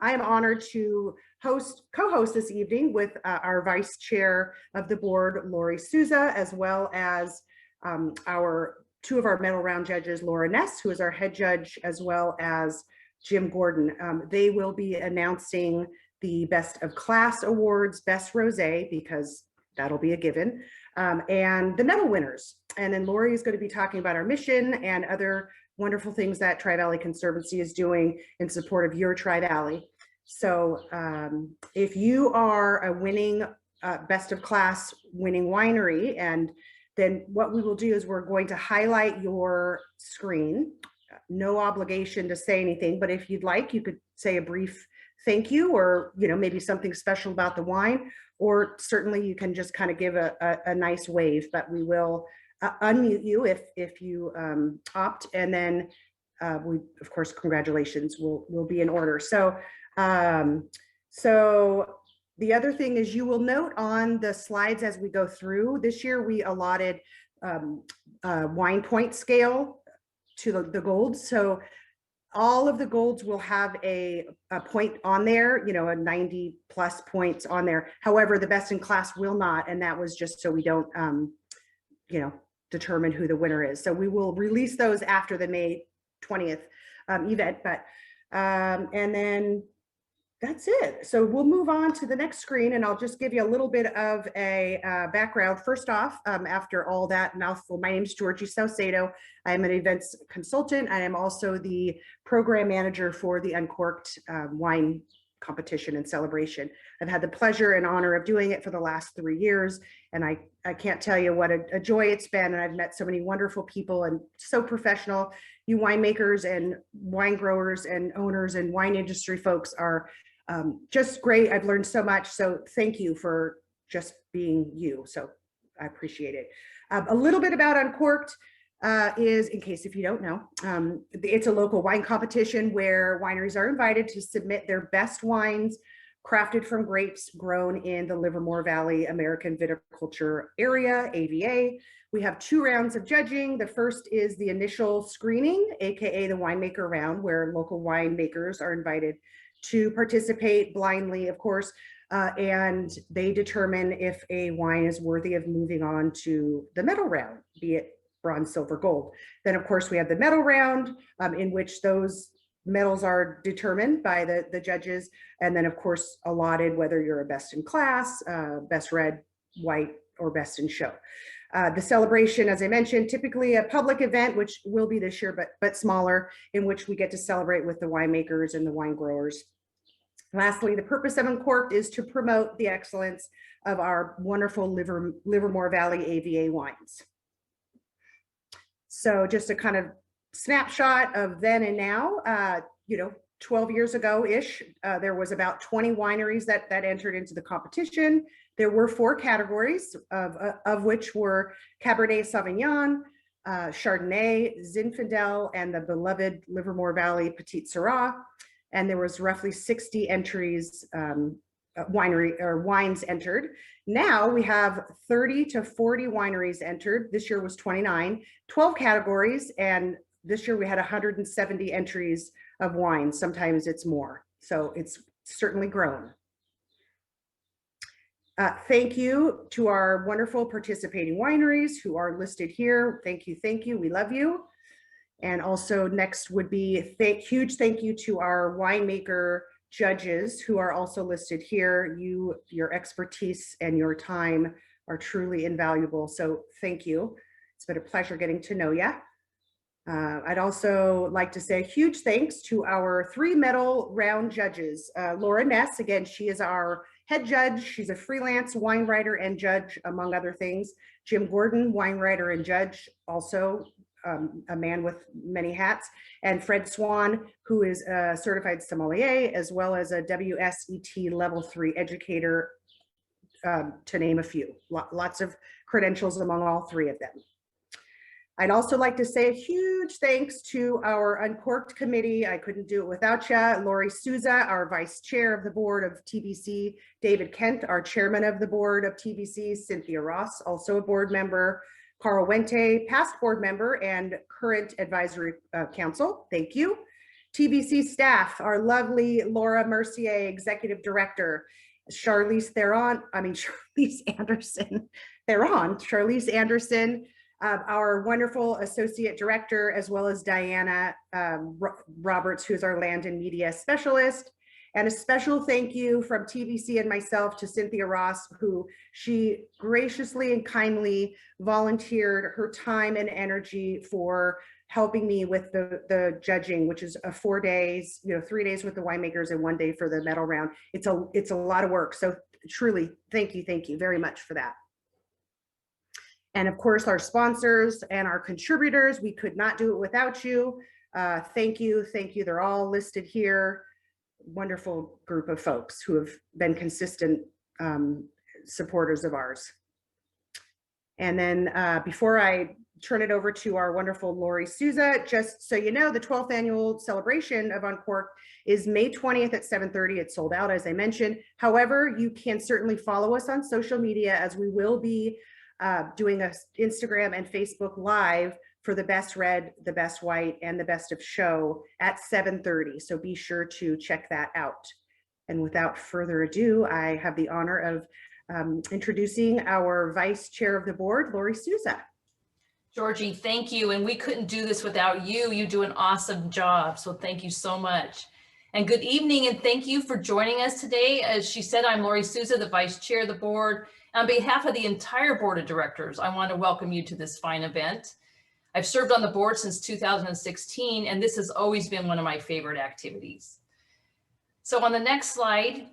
I am honored to co-host this evening with our Vice Chair of the Board, Lori Souza, as well as two of our medal round judges, Laura Ness, who is our head judge, as well as Jim Gordon. They will be announcing the Best of Class Awards, Best Rosé, because that'll be a given, and the medal winners. And then Lori is going to be talking about our mission and other wonderful things that Tri-Valley Conservancy is doing in support of your Tri-Valley. So if you are a winning Best of Class winning winery, and then what we will do is we're going to highlight your screen. No obligation to say anything, but if you'd like, you could say a brief thank you, or maybe something special about the wine, or certainly you can just kind of give a nice wave, but we will unmute you if you opt, and then we, of course, congratulations will be in order. So the other thing is, you will note on the slides as we go through, this year we allotted wine point scale to the golds. So all of the golds will have a point on there, a 90 plus points on there. However, the best in class will not, and that was just so we don't determine who the winner is. So we will release those after the May 20th event, but and then that's it. So we'll move on to the next screen, and I'll just give you a little bit of a background. First off, after all that mouthful, my name is Georgie Saucedo. I am an events consultant. I am also the program manager for the Uncorked wine competition and celebration. I've had the pleasure and honor of doing it for the last 3 years, and I can't tell you what a joy it's been. And I've met so many wonderful people and so professional. You winemakers and wine growers and owners and wine industry folks are just great. I've learned so much. So thank you for just being you. So I appreciate it. A little bit about Uncorked is, in case if you don't know, it's a local wine competition where wineries are invited to submit their best wines crafted from grapes grown in the Livermore Valley American Viticulture Area, AVA. We have 2 rounds of judging. The first is the initial screening, AKA the winemaker round, where local winemakers are invited to participate blindly, of course, and they determine if a wine is worthy of moving on to the medal round, be it bronze, silver, gold. Then, of course, we have the medal round, in which those medals are determined by the judges, and then, of course, allotted whether you're a best in class, best red, white, or best in show. The celebration, as I mentioned, typically a public event, which will be this year, but smaller, in which we get to celebrate with the winemakers and the wine growers. Lastly, the purpose of Uncorked is to promote the excellence of our wonderful Livermore Valley AVA wines. So just a kind of snapshot of then and now, 12 years ago-ish, there was about 20 wineries that entered into the competition. There were 4 categories, of which were Cabernet Sauvignon, Chardonnay, Zinfandel, and the beloved Livermore Valley Petite Sirah. And there was roughly 60 entries, wines entered. Now we have 30 to 40 wineries entered. This year was 29, 12 categories, and this year we had 170 entries of wine. Sometimes it's more. So it's certainly grown. Thank you to our wonderful participating wineries who are listed here. Thank you, thank you. We love you. And also next would be huge thank you to our winemaker judges who are also listed here. Your expertise and your time are truly invaluable. So thank you. It's been a pleasure getting to know you. I'd also like to say a huge thanks to our 3 medal round judges. Laura Ness, again, she is our head judge. She's a freelance wine writer and judge, among other things. Jim Gordon, wine writer and judge, also a man with many hats. And Fred Swan, who is a certified sommelier, as well as a WSET level 3 educator, to name a few. Lots of credentials among all 3 of them. I'd also like to say a huge thanks to our Uncorked committee. I couldn't do it without you. Lori Souza, our vice chair of the board of TVC, David Kent, our chairman of the board of TVC, Cynthia Ross, also a board member, Carl Wente, past board member and current advisory council. Thank you. TBC staff, our lovely Laura Mercier, Executive Director, Charlize Anderson, our wonderful Associate Director, as well as Diana Roberts, who's our Land and Media Specialist. And a special thank you from TBC and myself to Cynthia Ross, who she graciously and kindly volunteered her time and energy for helping me with the judging, which is 4 days, 3 days with the winemakers and 1 day for the medal round. It's a lot of work. So truly, thank you very much for that. And of course, our sponsors and our contributors, we could not do it without you. Thank you. They're all listed here. Wonderful group of folks who have been consistent supporters of ours. And then before I turn it over to our wonderful Lori Souza, just so you know, the 12th annual celebration of Uncorked is May 20th at 7:30. It's sold out, as I mentioned. However, you can certainly follow us on social media, as we will be doing a Instagram and Facebook Live for the best red, the best white, and the best of show at 7:30. So be sure to check that out. And without further ado, I have the honor of introducing our Vice Chair of the Board, Lori Souza. Georgie, thank you. And we couldn't do this without you. You do an awesome job. So thank you so much. And good evening, and thank you for joining us today. As she said, I'm Lori Souza, the Vice Chair of the Board. On behalf of the entire Board of Directors, I want to welcome you to this fine event. I've served on the board since 2016, and this has always been one of my favorite activities. So on the next slide,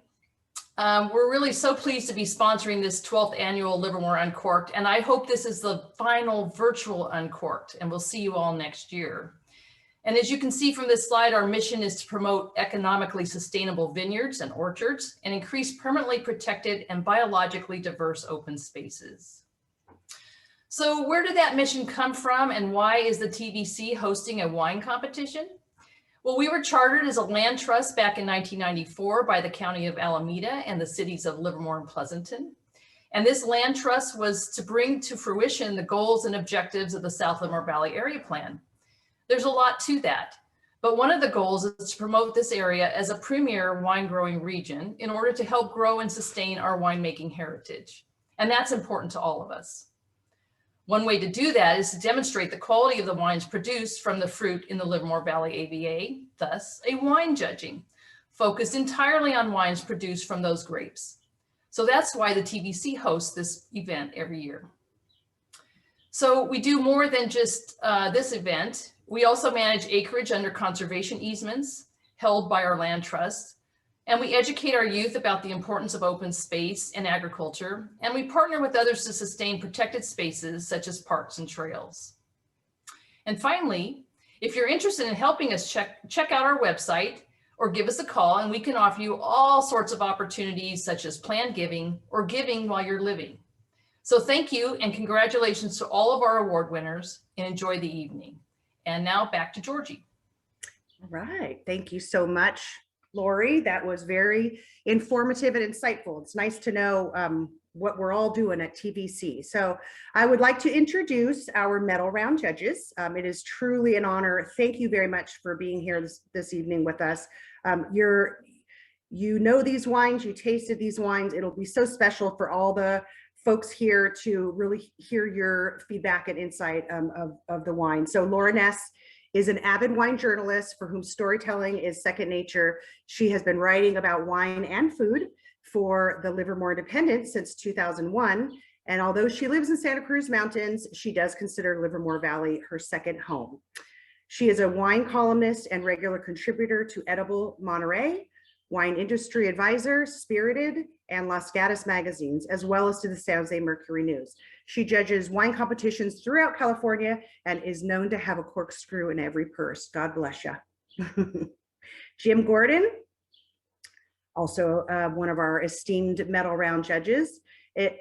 we're really so pleased to be sponsoring this 12th annual Livermore Uncorked, and I hope this is the final virtual Uncorked, and we'll see you all next year. And as you can see from this slide, our mission is to promote economically sustainable vineyards and orchards and increase permanently protected and biologically diverse open spaces. So where did that mission come from, and why is the TBC hosting a wine competition? Well, we were chartered as a land trust back in 1994 by the County of Alameda and the cities of Livermore and Pleasanton. And this land trust was to bring to fruition the goals and objectives of the South Livermore Valley Area Plan. There's a lot to that, but one of the goals is to promote this area as a premier wine growing region in order to help grow and sustain our winemaking heritage. And that's important to all of us. One way to do that is to demonstrate the quality of the wines produced from the fruit in the Livermore Valley AVA, thus a wine judging, focused entirely on wines produced from those grapes. So that's why the TBC hosts this event every year. So we do more than just this event. We also manage acreage under conservation easements held by our land trust. And we educate our youth about the importance of open space and agriculture. And we partner with others to sustain protected spaces such as parks and trails. And finally, if you're interested in helping us, check out our website or give us a call, and we can offer you all sorts of opportunities such as planned giving or giving while you're living. So thank you, and congratulations to all of our award winners, and enjoy the evening. And now back to Georgie. All right, thank you so much, Lori. That was very informative and insightful. It's nice to know what we're all doing at TBC. So I would like to introduce our medal round judges. It is truly an honor. Thank you very much for being here this evening with us. You know these wines, you tasted these wines. It'll be so special for all the folks here to really hear your feedback and insight of the wine. So Laura Ness is an avid wine journalist for whom storytelling is second nature. She has been writing about wine and food for the Livermore Independent since 2001. And although she lives in Santa Cruz Mountains, she does consider Livermore Valley her second home. She is a wine columnist and regular contributor to Edible Monterey, Wine Industry Advisor, Spirited, and Las Gatas magazines, as well as to the San Jose Mercury News. She judges wine competitions throughout California and is known to have a corkscrew in every purse. God bless you. Jim Gordon, also one of our esteemed medal round judges,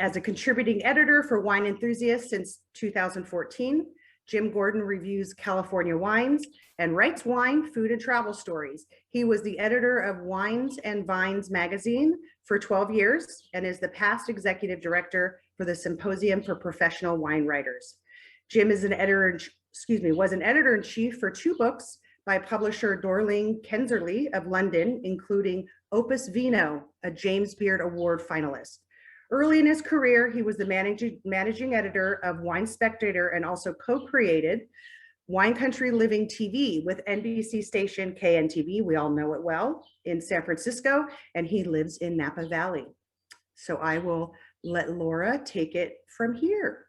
as a contributing editor for Wine Enthusiast since 2014. Jim Gordon reviews California wines and writes wine, food, and travel stories. He was the editor of Wines and Vines magazine for 12 years and is the past executive director for the Symposium for Professional Wine Writers. Jim is was an editor-in-chief for 2 books by publisher Dorling Kenserly of London, including Opus Vino, a James Beard Award finalist. Early in his career, he was the managing editor of Wine Spectator and also co-created Wine Country Living TV with NBC station KNTV, we all know it well, in San Francisco, and he lives in Napa Valley. So I will let Laura take it from here.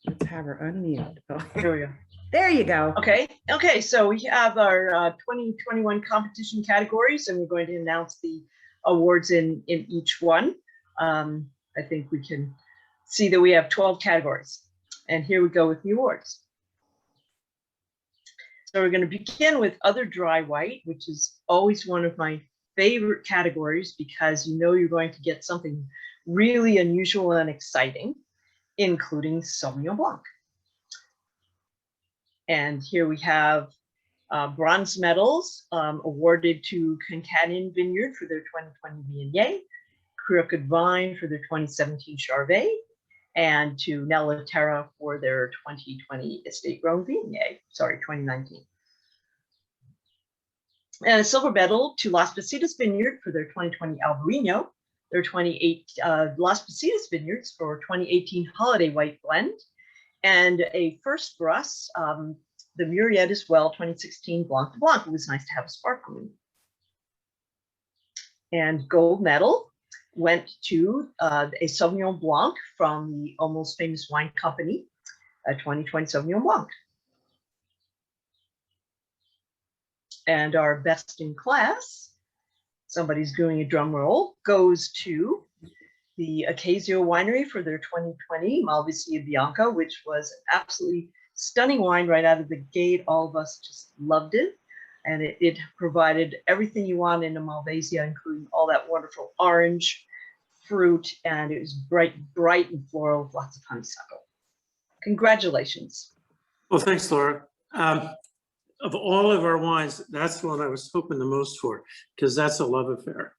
Let's have her unmute. Oh, Here we go. there you go. Okay, so we have our 2021 competition categories, and we're going to announce the awards in each one. I think we can see that we have 12 categories, and here we go with the awards. So we're going to begin with other dry white, which is always one of my favorite categories because you know you're going to get something really unusual and exciting, including Sauvignon Blanc. And here we have bronze medals awarded to Concannon Vineyard for their 2020 Viognier, Crooked Vine for their 2017 Charvet, and to Nella Terra for their 2020 Estate Rhone Viognier, sorry, 2019. And a silver medal to Las Positas Vineyard for their 2020 Albarino, their 28 Las Positas Vineyards for 2018 Holiday White Blend, and a first for us, the Muriette as well, 2016 Blanc de Blanc. It was nice to have a sparkling. And gold medal went to a Sauvignon Blanc from the Almost Famous Wine Company, a 2020 Sauvignon Blanc. And our best in class, somebody's doing a drum roll, goes to the Acacio Winery for their 2020 Malvasia Bianca, which was absolutely stunning wine right out of the gate. All of us just loved it. And it provided everything you want in a Malvasia, including all that wonderful orange fruit. And it was bright and floral with lots of honeysuckle. Congratulations. Well, thanks, Laura. Of all of our wines, that's the one I was hoping the most for, because that's a love affair.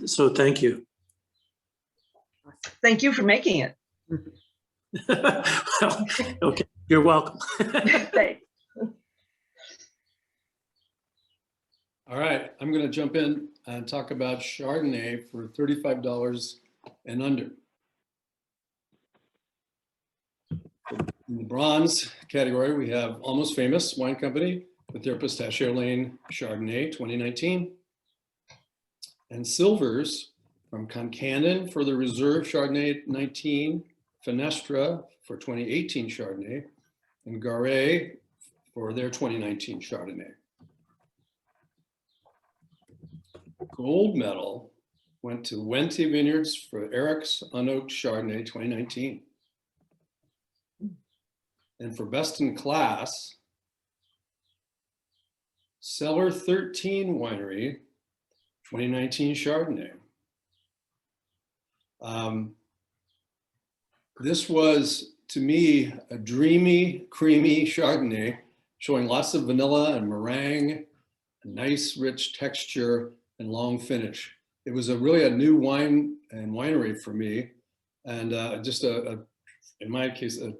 So thank you. Thank you for making it. Well, okay, you're welcome. Thanks. All right, I'm going to jump in and talk about Chardonnay for $35 and under. In the bronze category, we have Almost Famous Wine Company with their Pistachio Lane Chardonnay 2019. And silvers from Concannon for the Reserve Chardonnay 19, Fenestra for 2018 Chardonnay, and Garret for their 2019 Chardonnay. Gold medal went to Wente Vineyards for Eric's Unoaked Chardonnay 2019. And for best in class, Cellar 13 Winery 2019 Chardonnay. This was, to me, a dreamy, creamy Chardonnay, showing lots of vanilla and meringue, a nice, rich texture, and long finish. It was really a new wine and winery for me, and just in my case, a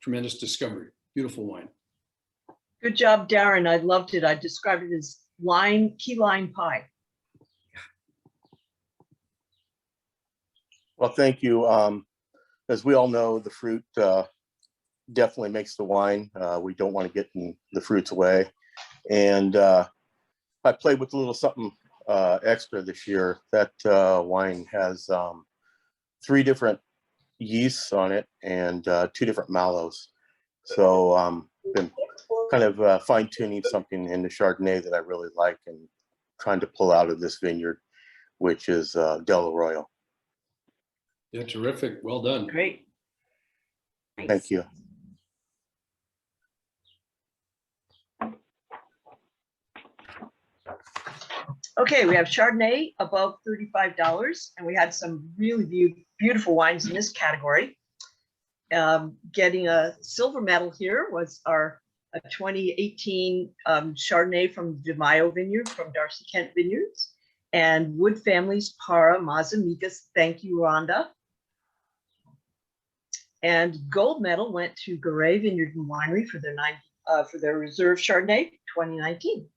tremendous discovery. Beautiful wine. Good job, Darren. I loved it. I described it as key lime pie. Well, thank you. As we all know, the fruit definitely makes the wine. We don't want to get the fruits away. And I played with a little something extra this year. That wine has 3 different yeasts on it and 2 different mallows. So been kind of fine-tuning something in the Chardonnay that I really like and trying to pull out of this vineyard, which is Del Arroyo. Yeah, terrific. Well done. Great. Nice. Thank you. Okay, we have Chardonnay above $35, and we had some really beautiful wines in this category. Getting a silver medal here was our 2018 Chardonnay from De Mayo Vineyard from Darcy Kent Vineyards, and Wood Family's Para Mazamigas. Thank you, Rhonda. And gold medal went to Garay Vineyard and Winery for their Reserve Chardonnay 2019.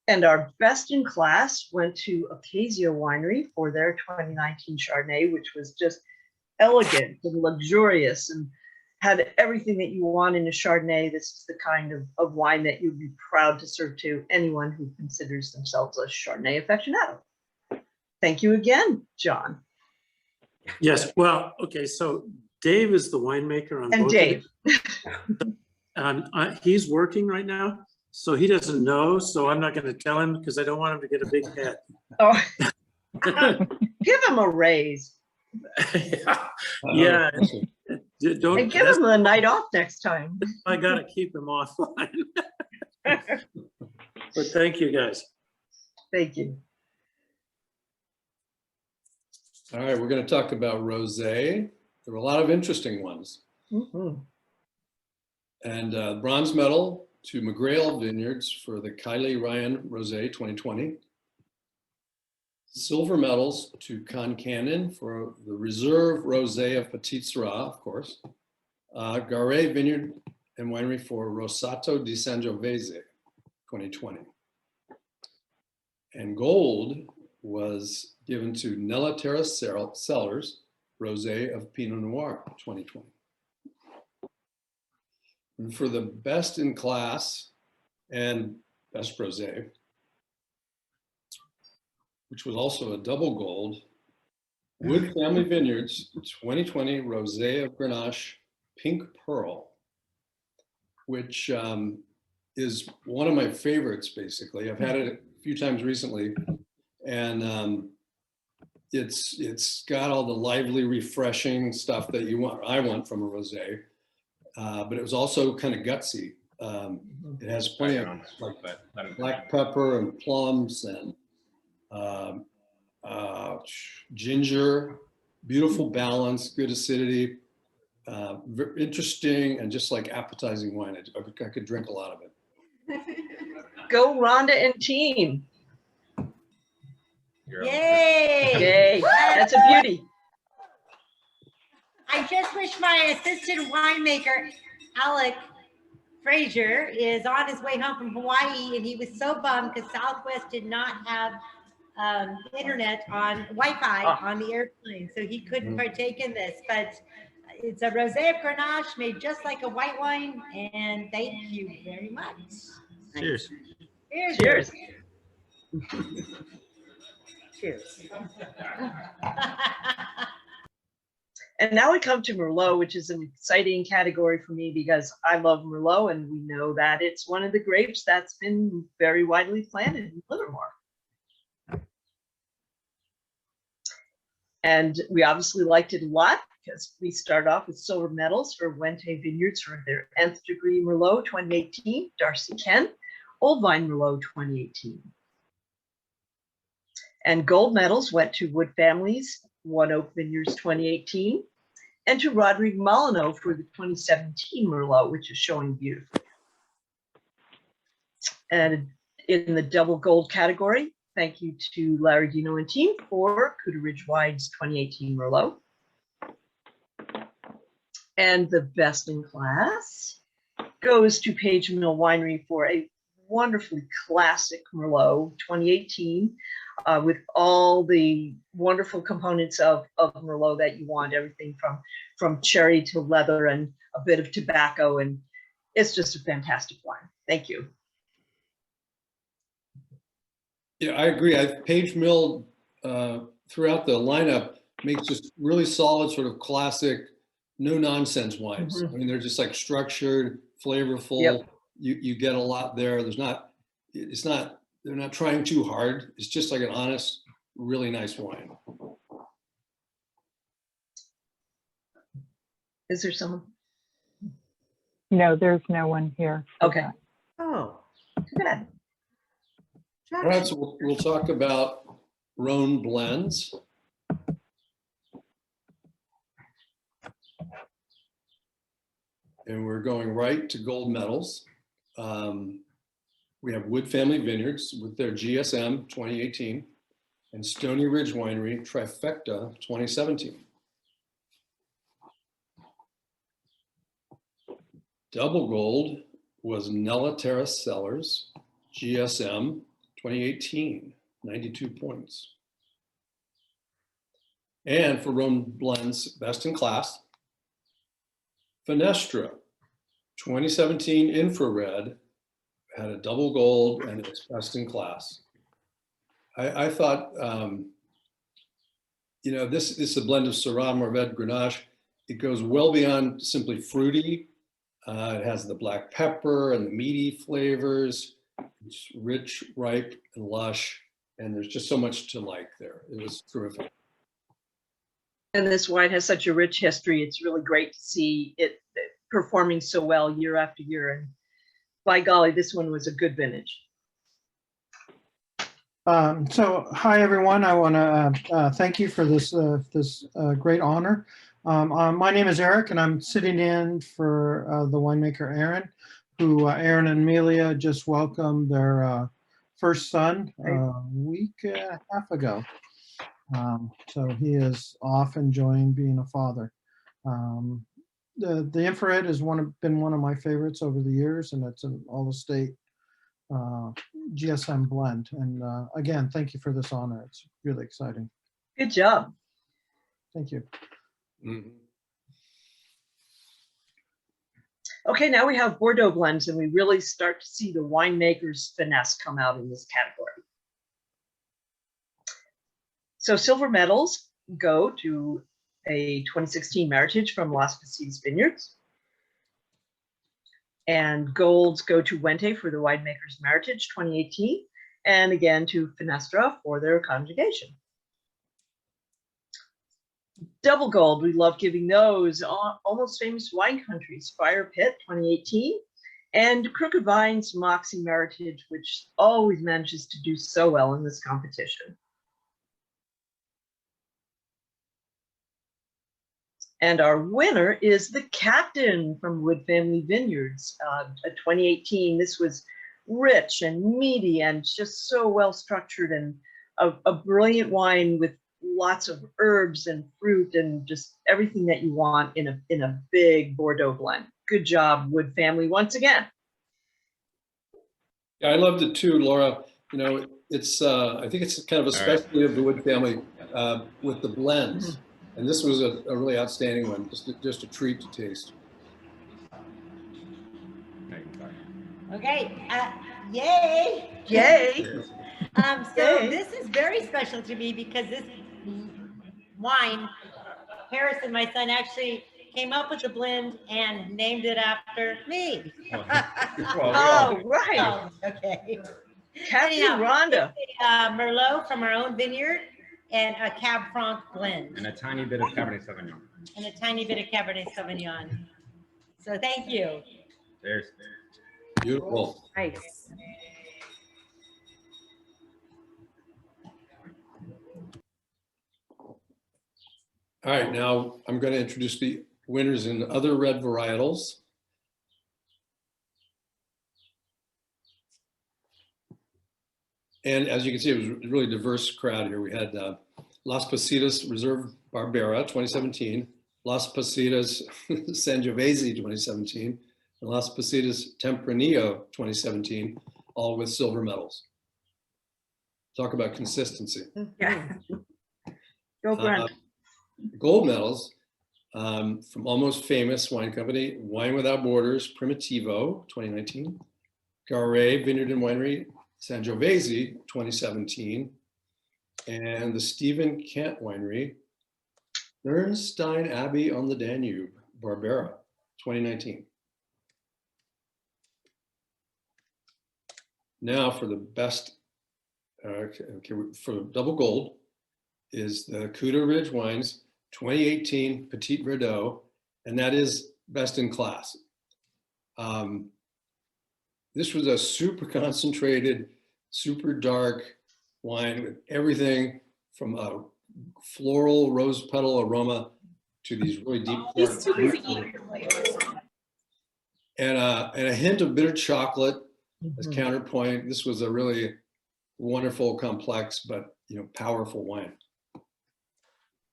And our best in class went to Acacia Winery for their 2019 Chardonnay, which was just elegant and luxurious and had everything that you want in a Chardonnay. This is the kind of wine that you'd be proud to serve to anyone who considers themselves a Chardonnay aficionado. Thank you again, John. Yes, well, okay, so Dave is the winemaker on And both. Dave. He's working right now, so he doesn't know, so I'm not gonna tell him because I don't want him to get a big head. Oh, give him a raise. Yeah. Don't, And give him a night off next time. I gotta keep him offline. But thank you, guys. Thank you. All right, we're going to talk about rosé. There were a lot of interesting ones. Mhm. And bronze medal to McGrail Vineyards for the Kylie Ryan Rosé 2020. Silver medals to Concannon for the Reserve Rosé of Petite Sirah, of course. Garay Vineyard and Winery for Rosato di Sangiovese 2020. And gold was given to Nella Terra Cellars Rosé of Pinot Noir 2020. And for the best in class and best rosé, which was also a double gold, Wood Family Vineyards 2020 Rosé of Grenache Pink Pearl, which is one of my favorites, basically. I've had it a few times recently, and it's got all the lively, refreshing stuff that I want from a rosé, but it was also kind of gutsy. It has plenty of like black pepper and plums and ginger, beautiful balance, good acidity, very interesting, and just like appetizing wine. I could drink a lot of it. Go Rhonda and team. Yay! Yay, that's a beauty. I just wish my assistant winemaker, Alec Frazier, is on his way home from Hawaii, and he was so bummed because Southwest did not have internet on Wi-Fi on the airplane, so he couldn't partake in this. But it's a rosé of Grenache made just like a white wine, and thank you very much. Cheers. Cheers. Cheers. Cheers. And now we come to Merlot, which is an exciting category for me because I love Merlot, and we know that it's one of the grapes that's been very widely planted in Livermore. And we obviously liked it a lot because we start off with silver medals for Wente Vineyards for their nth degree Merlot 2018, Darcy Kent, Old Vine Merlot 2018. And gold medals went to Wood Family's One Oak Vineyards 2018, and to Rodrigue Molyneux for the 2017 Merlot, which is showing beautifully. And in the double gold category, thank you to Larry Dino and team for Cooter Ridge Wine's 2018 Merlot. And the best in class goes to Page Mill Winery for a wonderfully classic Merlot 2018 with all the wonderful components of Merlot that you want, everything from cherry to leather and a bit of tobacco, and it's just a fantastic wine. Thank you. Yeah, I agree. Page Mill throughout the lineup makes just really solid, sort of classic, no nonsense wines. I mean, they're just like structured, flavorful. Yep. You get a lot there. They're not trying too hard. It's just like an honest, really nice wine. Is there someone? No, there's no one here. Okay. Oh, Too bad. All right, so we'll talk about Rhone blends. And we're going right to gold medals. We have Wood Family Vineyards with their GSM 2018 and Stony Ridge Winery Trifecta 2017. Double gold was Nella Terrace Cellars GSM 2018, 92 points. And for Rhone blends, best in class, Fenestra 2017 infrared had a double gold and it's best in class. I thought, you know, this is a blend of Syrah, Mourvedre, Grenache. It goes well beyond simply fruity. It has the black pepper and the meaty flavors. It's rich, ripe, and lush. And there's just so much to like there. It was terrific. And this wine has such a rich history. It's really great to see it performing so well year after year. And by golly, this one was a good vintage. So, hi everyone. I want to thank you for this great honor. My name is Eric, and I'm sitting in for the winemaker Aaron, who Aaron and Amelia just welcomed their first son a week and a half ago. So he is off enjoying being a father. The infrared has been one of my favorites over the years, and it's an all-estate GSM blend. And again, thank you for this honor. It's really exciting. Good job. Thank you. Mm-hmm. Okay, now we have Bordeaux blends, and we really start to see the winemaker's finesse come out in this category. So silver medals go to a 2016 Meritage from Las Petites Vineyards. And golds go to Wente for the winemaker's Meritage 2018, and again to Fenestra for their conjugation. Double gold, we love giving those. Almost Famous Wine Countries, Fire Pit 2018, and Crooked Vines Moxie Meritage, which always manages to do so well in this competition. And our winner is the Captain from Wood Family Vineyards, a 2018. This was rich and meaty and just so well structured, and a brilliant wine with lots of herbs and fruit and just everything that you want in a big Bordeaux blend. Good job, Wood Family, once again. Yeah, I loved it too, Laura. You know, it's I think it's kind of a specialty of the Wood Family with the blends. Mm-hmm. And this was a really outstanding one, just a treat to taste. Okay, yay! Yay! So this is very special to me because this wine, Harrison, my son, actually came up with the blend and named it after me. Oh, right. Oh, okay. Captain Rhonda. Merlot from our own vineyard, and a Cab Franc blend. And a tiny bit of Cabernet Sauvignon. And a tiny bit of Cabernet Sauvignon. So thank you. There's beautiful. Nice. All right, now I'm going to introduce the winners in other red varietals. And as you can see, it was a really diverse crowd here. We had Las Positas Reserve Barbera 2017, Las Positas Sangiovese 2017, and Las Positas Tempranillo 2017, all with silver medals. Talk about consistency. Yeah. Go Brent. Gold medals from Almost Famous Wine Company, Wine Without Borders, Primitivo 2019, Garay Vineyard and Winery, Sangiovese 2017, and the Stephen Kent Winery, Nernstein Abbey on the Danube, Barbera 2019. Now for the best, for double gold is the Cuda Ridge Wines 2018 Petite Verdot, and that is best in class. This was a super concentrated, super dark wine with everything from a floral rose petal aroma to these really deep. and a hint of bitter chocolate as Mhm. counterpoint. This was a really wonderful, complex, but powerful wine.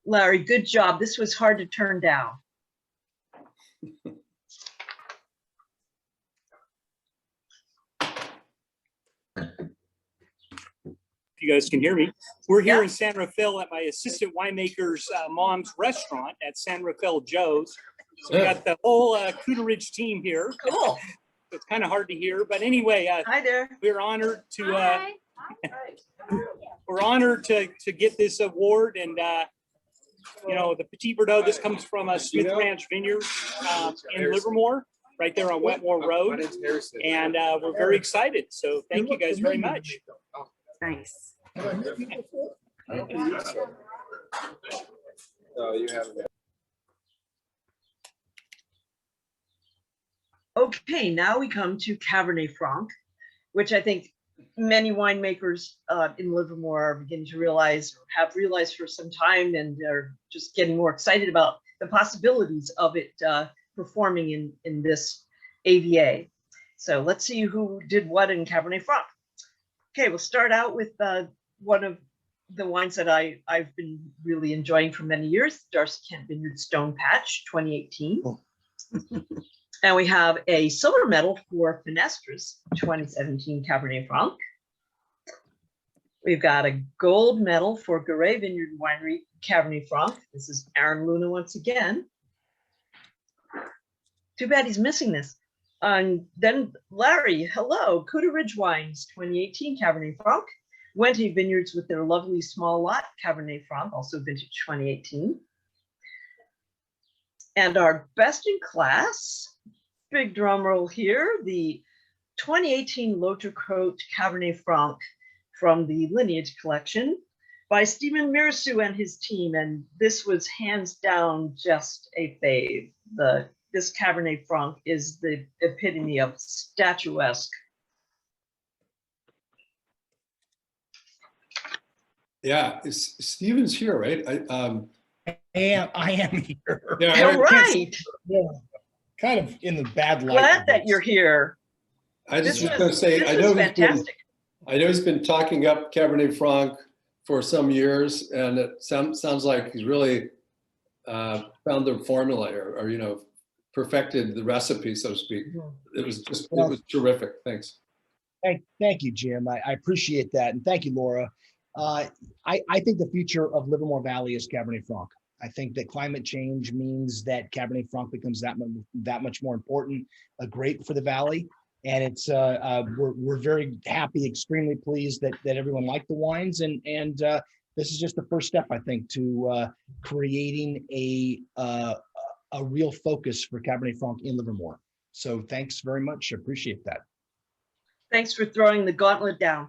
Larry, good job. This was hard to turn down. You guys can hear me. We're here Yeah. in San Rafael at my assistant winemaker's mom's restaurant at San Rafael Joe's. So we got the whole Cooter Ridge team here. Cool. It's kind of hard to hear, but anyway, Hi there. we're honored to we're honored to get this award, and the Petite Bordeaux. This comes from Smith Ranch Vineyard in Livermore, right there on Wetmore Road, and we're very excited. So thank you guys very much. Nice. Okay, now we come to Cabernet Franc, which I think many winemakers in Livermore are beginning to realize, or have realized for some time, and are just getting more excited about the possibilities of it performing in this AVA. So let's see who did what in Cabernet Franc. Okay, we'll start out with one of the wines that I've been really enjoying for many years, Darcy Kent Vineyard Stone Patch 2018. Oh. And we have a silver medal for Finestres 2017 Cabernet Franc. We've got a gold medal for Garay Vineyard Winery Cabernet Franc. This is Aaron Luna once again. Too bad he's missing this. And then Larry, hello, Cooter Ridge Wines 2018 Cabernet Franc. Wente Vineyards with their lovely small lot Cabernet Franc, also vintage 2018. And our best in class, big drum roll here, the 2018 L'Autre-Côte Cabernet Franc from the Lineage Collection by Stephen Mirassou and his team. And this was hands down just a fave. This Cabernet Franc is the epitome of statuesque. Yeah, Steven's here, right? I am here. Yeah, All right. Yeah, kind of in the bad light. Glad that you're here. I just This was going to say, this I is know fantastic. he's been talking up Cabernet Franc for some years, and it sounds like he's really found the formula, or perfected the recipe, so to speak. It was terrific. Thanks. Thank you, Jim. I appreciate that. And thank you, Laura. I think the future of Livermore Valley is Cabernet Franc. I think that climate change means that Cabernet Franc becomes that much more important, great for the valley. And it's we're very happy, extremely pleased that everyone liked the wines. And this is just the first step, I think, to creating a real focus for Cabernet Franc in Livermore. So thanks very much. I appreciate that. Thanks for throwing the gauntlet down.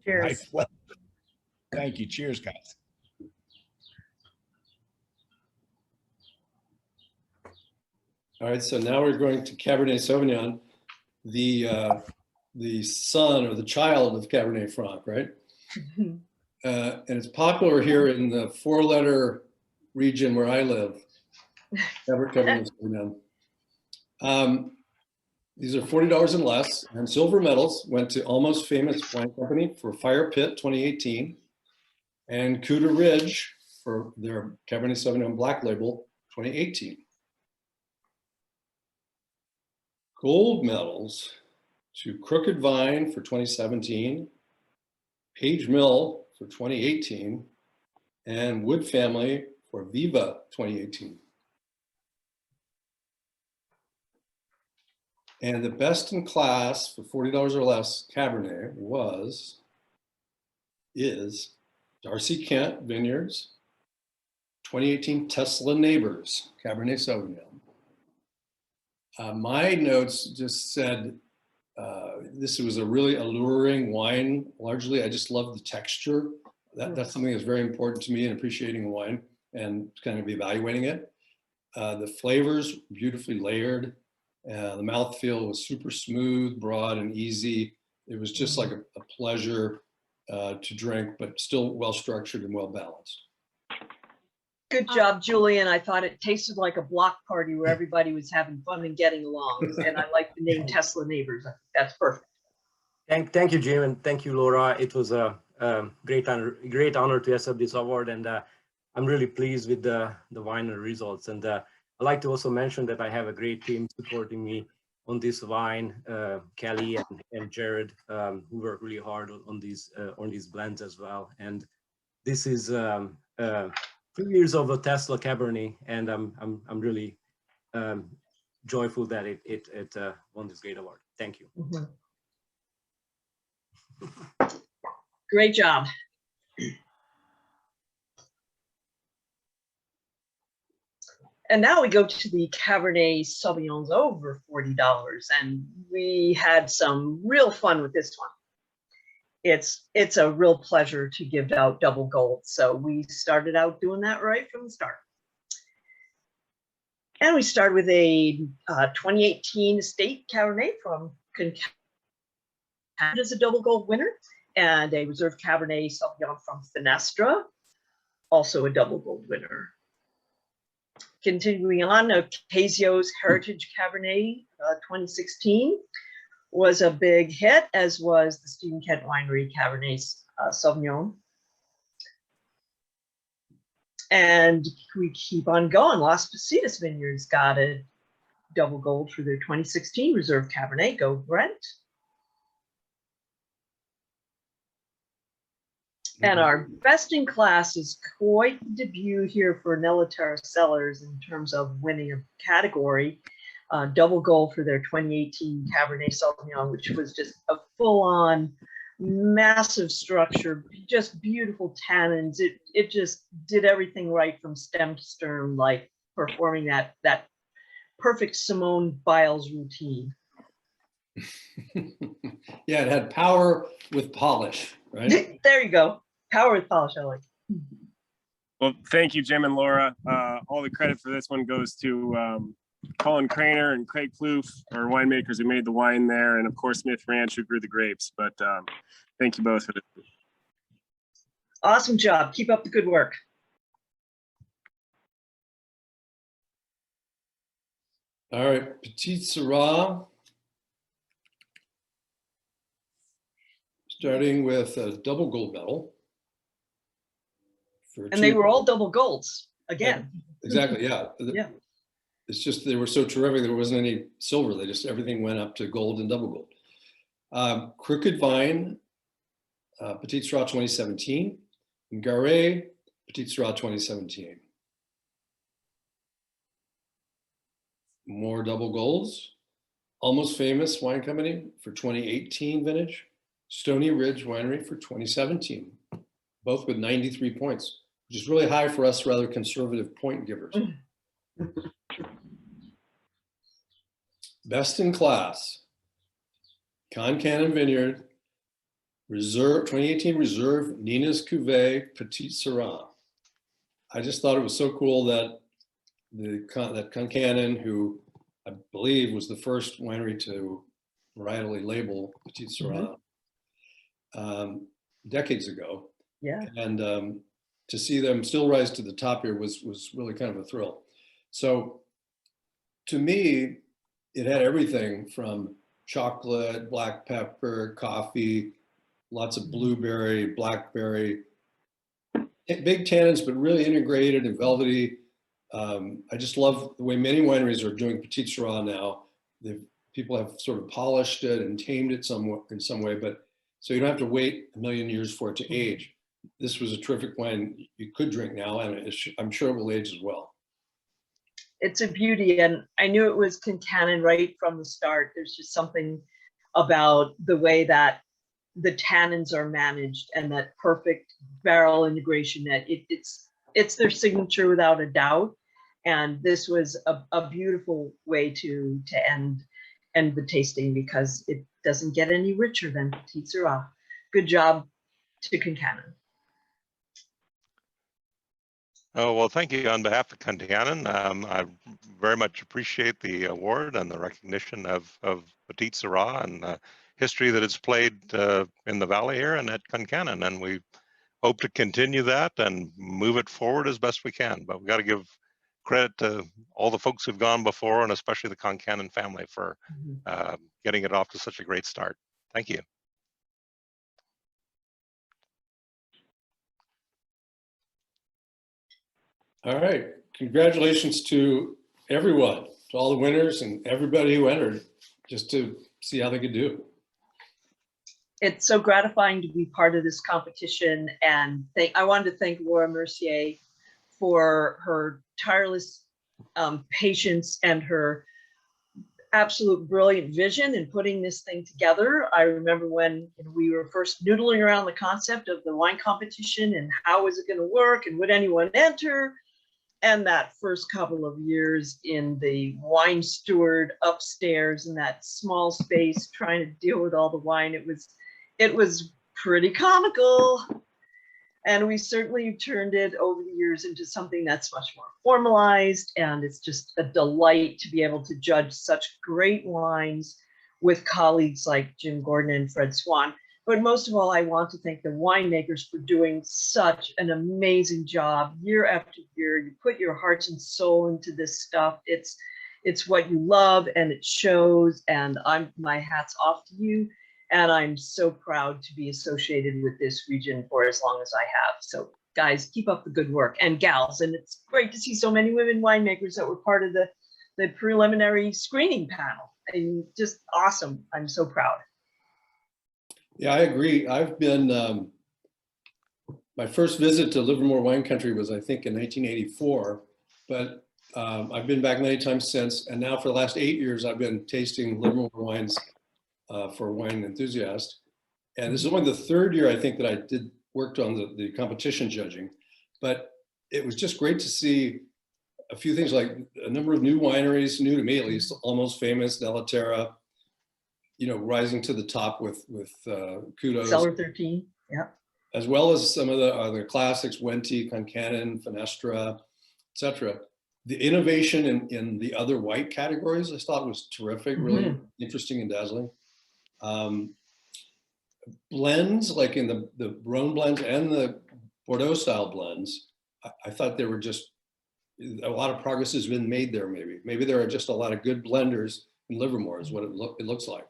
Cheers. Well, thank you. Cheers, guys. All right, so now we're going to Cabernet Sauvignon, the son or the child of Cabernet Franc, right? And it's popular here in the four-letter region where I live. Cabernet Sauvignon. These are $40 and less, and silver medals went to Almost Famous Wine Company for Fire Pit 2018, and Cooter Ridge for their Cabernet Sauvignon Black Label 2018. Gold medals to Crooked Vine for 2017, Page Mill for 2018, and Wood Family for Viva 2018. And the best in class for $40 or less Cabernet is Darcy Kent Vineyards 2018 Tesla Neighbors Cabernet Sauvignon. My notes just said this was a really alluring wine. Largely, I just love the texture. That's something that's very important to me in appreciating wine and kind of evaluating it. The flavors beautifully layered. The mouthfeel was super smooth, broad, and easy. It was just like a pleasure to drink, but still well structured and well balanced. Good job, Julian. I thought it tasted like a block party where everybody was having fun and getting along. And I like the name Tesla Neighbors. I think that's perfect. Thank you, Jim, and thank you, Laura. It was a great honor to accept this award, and I'm really pleased with the wine results. And I'd like to also mention that I have a great team supporting me on this wine, Kelly and Jared, who work really hard on these blends as well. And this is 3 years of a Tesla Cabernet, and I'm really joyful that it won this great award. Thank you. Mm-hmm. Great job. And now we go to the Cabernet Sauvignons over $40, and we had some real fun with this one. It's a real pleasure to give out double gold, so we started out doing that right from the start. And we started with a 2018 estate Cabernet from Concat as a double gold winner, and a reserve Cabernet Sauvignon from Finestra, also a double gold winner. Continuing on, Ocasio's Heritage Cabernet 2016 was a big hit, as was the Stephen Kent Winery Cabernet Sauvignon. And we keep on going. Las Positas Vineyards got a double gold for their 2016 Reserve Cabernet. Go Brent. And our best in class is quite the debut here for Nelliterra Cellars in terms of winning a category. Double gold for their 2018 Cabernet Sauvignon, which was just a full-on massive structure, just beautiful tannins. It just did everything right from stem to stern, like performing that perfect Simone Biles routine. Yeah, it had power with polish, right? There you go. Power with polish, I like. Well, thank you, Jim and Laura. All the credit for this one goes to Colin Craner and Craig Plouffe, our winemakers who made the wine there, and of course Smith Ranch who grew the grapes. But thank you both for this. Awesome job. Keep up the good work. All right, Petite Sirah. Starting with a double gold medal. And they were all double golds again. Exactly, yeah. Yeah. It's just they were so terrific. There wasn't any silver. They just everything went up to gold and double gold. Crooked Vine, Petite Sirah 2017, and Garret, Petite Sirah 2017. More double golds. Almost Famous Wine Company for 2018 vintage. Stony Ridge Winery for 2017, both with 93 points, which is really high for us rather conservative point givers. Best in class, Concannon Vineyard, Reserve 2018 Reserve Nina's Cuvée Petite Sirah. I just thought it was so cool that that Concannon, who I believe was the first winery to varietally label Petite Sirah decades ago. Yeah. And to see them still rise to the top here was really kind of a thrill. So to me, it had everything from chocolate, black pepper, coffee, lots of blueberry, blackberry, big tannins, but really integrated and velvety. I just love the way many wineries are doing Petite Sirah now. People have sort of polished it and tamed it in some way, but so you don't have to wait a million years for it to age. This was a terrific wine you could drink now, and I'm sure it will age as well. It's a beauty, and I knew it was Concannon right from the start. There's just something about the way that the tannins are managed and that perfect barrel integration that it's their signature without a doubt. And this was a beautiful way to end the tasting because it doesn't get any richer than Petite Sirah. Good job to Concannon. Oh, well, thank you on behalf of Concannon. I very much appreciate the award and the recognition of Petite Sirah and the history that it's played in the valley here and at Concannon. And we hope to continue that and move it forward as best we can. But we got to give credit to all the folks who've gone before, and especially the Concannon family for getting it off to such a great start. Thank you. All right, congratulations to everyone, to all the winners and everybody who entered, just to see how they could do. It's so gratifying to be part of this competition, and I wanted to thank Laura Mercier for her tireless patience and her absolute brilliant vision in putting this thing together. I remember when we were first noodling around the concept of the wine competition and how was it going to work and would anyone enter? And that first couple of years in the wine steward upstairs in that small space trying to deal with all the wine, it was pretty comical. And we certainly turned it over the years into something that's much more formalized. And it's just a delight to be able to judge such great wines with colleagues like Jim Gordon and Fred Swan. But most of all, I want to thank the winemakers for doing such an amazing job year after year. You put your heart and soul into this stuff. It's what you love and it shows. And my hat's off to you. And I'm so proud to be associated with this region for as long as I have. So guys, keep up the good work, and gals. And it's great to see so many women winemakers that were part of the preliminary screening panel. And just awesome. I'm so proud. Yeah, I agree. I've been, my first visit to Livermore wine country was, I think, in 1984, but I've been back many times since. And now for the last 8 years, I've been tasting Livermore wines for Wine Enthusiast. And this is only the third year, I think, that I worked on the competition judging. But it was just great to see a few things, like a number of new wineries, new to me at least, Almost Famous, Della Terra, rising to the top with kudos. Cellar 13, yeah. As well as some of the other classics, Wente, Concannon, Fenestra, etc. The innovation in the other white categories, I thought was terrific, really interesting and dazzling. Blends, like in the Rhone blends and the Bordeaux style blends, I thought there were just a lot of progress has been made there. Maybe there are just a lot of good blenders in Livermore is what it looks like.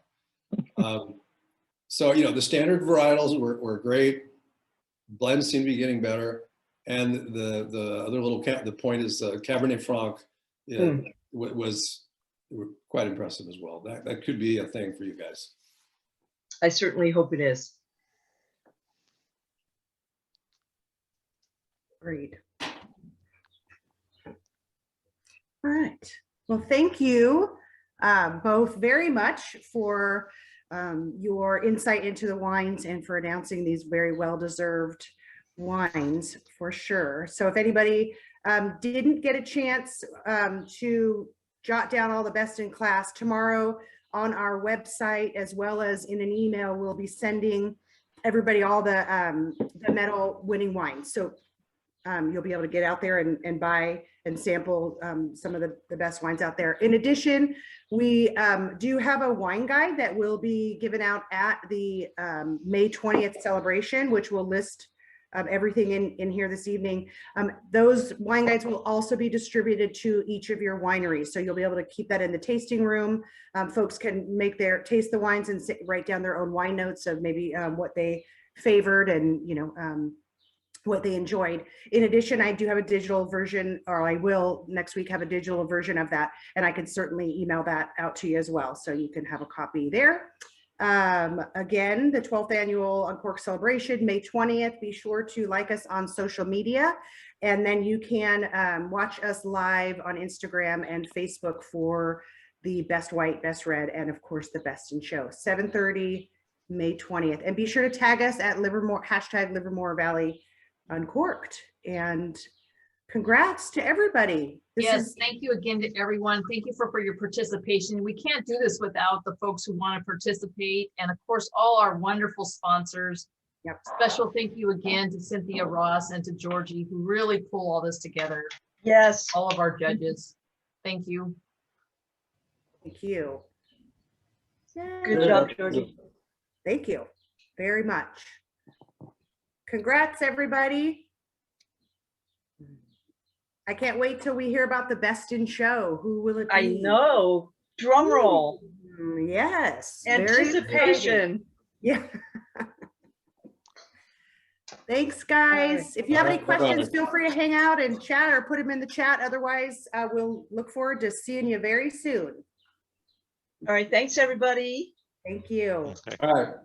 So the standard varietals were great. Blends seem to be getting better, and the other little the point is Cabernet Franc was quite impressive as well. That could be a thing for you guys. I certainly hope it is. Great. All right. Well, thank you both very much for your insight into the wines and for announcing these very well-deserved wines for sure. So if anybody didn't get a chance to jot down all the best in class, tomorrow on our website, as well as in an email, we'll be sending everybody all the medal winning wines. So you'll be able to get out there and buy and sample some of the best wines out there. In addition, we do have a wine guide that will be given out at the May 20th celebration, which will list everything in here this evening. Those wine guides will also be distributed to each of your wineries. So you'll be able to keep that in the tasting room. Folks can taste the wines and write down their own wine notes of maybe what they favored and, what they enjoyed. In addition, I do have a digital version, or I will next week have a digital version of that, and I can certainly email that out to you as well, so you can have a copy there. Again, the 12th annual Uncorked celebration, May 20th. Be sure to like us on social media, and then you can watch us live on Instagram and Facebook for the best white, best red, and of course the best in show. 7:30, May 20th, and be sure to tag us at Livermore #Livermore Valley Uncorked. And congrats to everybody. Thank you again to everyone. Thank you for your participation. We can't do this without the folks who want to participate, and of course all our wonderful sponsors. Yep. Special thank you again to Cynthia Ross and to Georgie, who really pull all this together. Yes. All of our judges. Thank you. Thank you. Good job, Georgie. Thank you very much. Congrats, everybody. I can't wait till we hear about the best in show. Who will it be? I know. Drum roll. Yes. very exciting. Anticipation. Yeah. Thanks, guys. If you have any questions, feel free to hang out and chat or put them in the chat. Otherwise, we'll look forward to seeing you very soon. All right. Thanks, everybody. Thank you. All right.